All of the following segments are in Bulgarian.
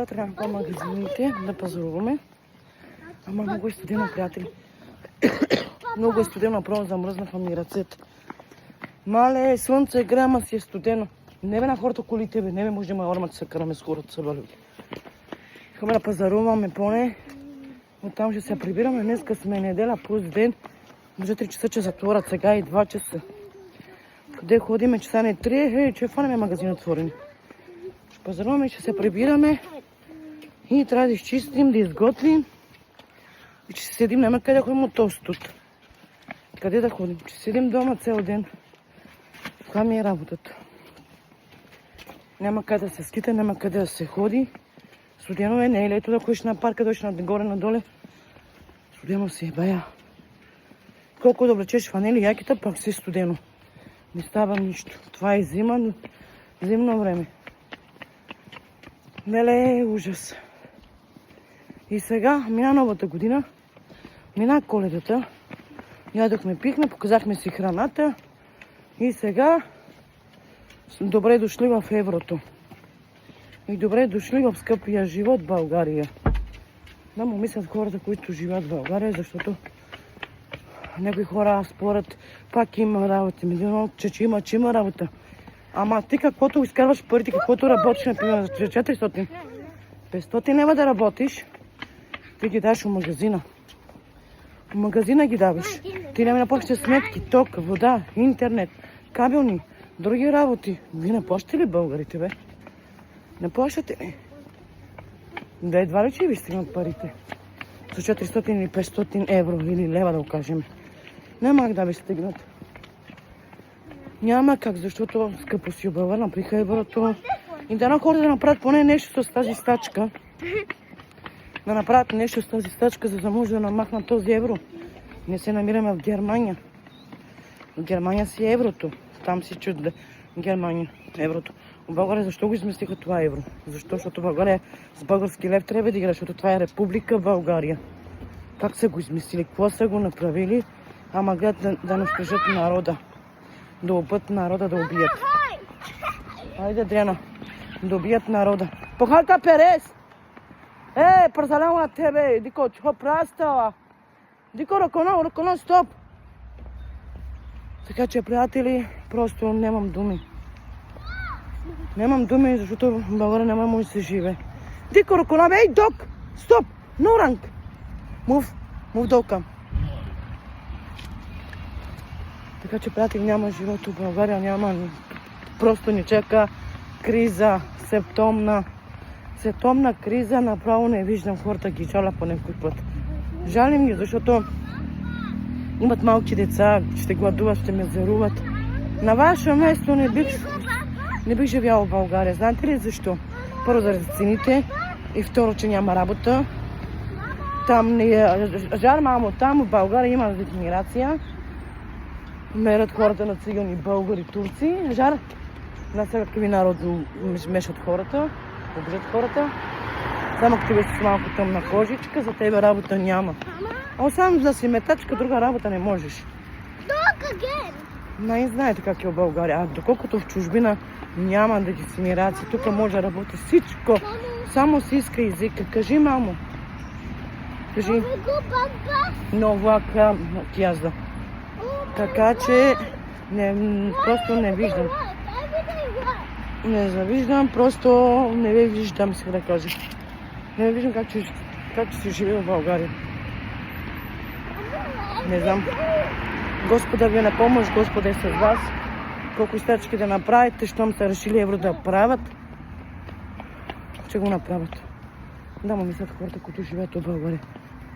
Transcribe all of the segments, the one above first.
Сега трябва по магазините да пазаруваме. Ама много е студено, приятели. Много е студено, направо замръзнаха ми ръцете. Мале, слънце грее, ама си е студено. Не бе на хората колите, бе. Не бе, може да има ормат да се караме с хората, са бали. Искаме да пазаруваме поне. Оттам ще се прибираме. Днеска сме неделя, плюс ден. Може 3 часа, че затворят сега и 2 часа. Къде ходиме, че са не 3, че фанеме магазин отворени. Ще пазаруваме, ще се прибираме. И трябва да изчистим, да изготвим. И че се седим, няма къде да ходим от този студ. Къде да ходим? Че седим дома цял ден. Това ми е работата. Няма къде да се скита, няма къде да се ходи. Студено е, не е лето да ходиш на парка, дойш нагоре-надоле. Студено си е, бая. Колко да облечеш фанели, яките, пак си студено. Не става нищо. Това е зима, зимно време. Леле, ужас. И сега, мина новата година, мина Коледата. Ядохме, пихме, показахме си храната. И сега добре дошли в еврото. И добре дошли в скъпия живот в България. Да му мислят хората, които живеят в България, защото някои хора спорят, пак има работа. Милион, че има работа. Ама ти каквото изкарваш парите, каквото работиш, например, за 400, 500 лева да работиш, ти ги даш в магазина. В магазина ги даваш. Ти не плащаш сметки, ток, вода, интернет, кабелни, други работи. Вие не плащате ли българите, бе? Не плащате ли? Да едва ли че ви стигнат парите? За 400 или 500 евро или лева да го кажем. Няма как да ви стигнат. Няма как, защото скъпо си обава, наприха еврото. И да на хората да направят поне нещо с тази стачка. Да направят нещо с тази стачка, за да може да намахнат този евро. Не се намираме в Германия. В Германия си е еврото. Там си чудо Германия, еврото. В България защо го изместиха това евро? Защо? Защото България с български лев трябва да игра, защото това е Република България. Как са го измислили? Какво са го направили? Ама гледат да унищожат народа. Да убият народа, да убият. Айде, Адриана. Да убият народа. Похалта Перес! Парзалям на тебе! Дико, чого прастава? Дико, ръкона, стоп! Така че, приятели, просто нямам думи. Нямам думи, защото в България няма може да се живе. Дико, ръкона, ей, док! Стоп! No rank! Move долка. Така че, приятели, няма живот в България, няма. Просто ни чака криза, септомна криза. Направо не виждам хората ги жаля по някой път. Жалим ги, защото имат малки деца, ще гладуват, ще ме заруват. На ваше място не бих живяла в България. Знаете ли защо? Първо заради цените и второ, че няма работа. Там не е жар, мамо, там в България има дегенерация. Мерят хората на цигани, българи, турци. Жар на всякакви народ мешат хората, обижат хората. Само като ти си с малко тъмна кожичка, за тебе работа няма. А само да си метачка, друга работа не можеш. Не знаете как е в България. А доколкото в чужбина няма дегенерация, тук може да работи всичко. Само си иска езика. Кажи, мамо. Кажи. Но влака язда. Така че просто не виждам. Не завиждам, просто не ви виждам, сега да кажа. Не виждам как ще се живее в България. Не знам. Господа ви е на помощ, Господа е с вас. Колко стачки да направите, щом са решили евро да правят, че го направят. Да, му мислят хората, които живеят в България.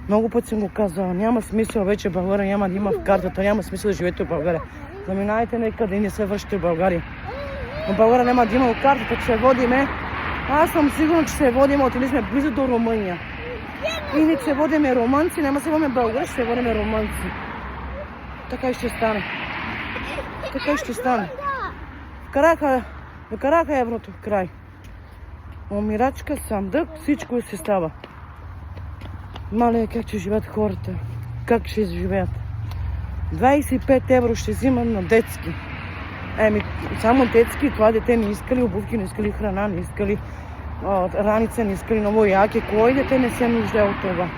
Много път съм го казала, няма смисъл вече България, няма да има в картата, няма смисъл да живеете в България. Заминайте некъде и не се връщате в България. В България няма да има в картата, че се водиме. Аз съм сигурна, че се водиме, отили сме близо до Румъния. И не се водиме румънци, няма се водиме българи, ще се водиме румънци. Така и ще стане. Така и ще стане. Вкараха еврото в край. Умирачка, сандък, всичко се става. Мале, как ще живеят хората? Как ще живеят? 25 евро ще взимат на детски. Само детски, това дете не искали обувки, не искали храна, не искали раница ни скриново јаке, кој дете не се нужда од това.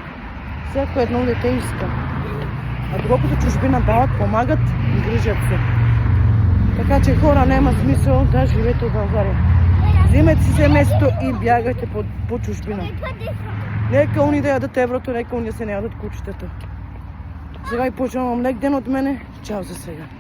Секој едно дете иска. А доколкото чужбина бават, помагат и грижат се. Така че хора нема смисъл да живеете в България. Вземете си семејство и бягате по чужбина. Нека они да ядат еврото, нека они да се не ядат кучетата. Сега и пожелавам лек ден от мене. Чао за сега.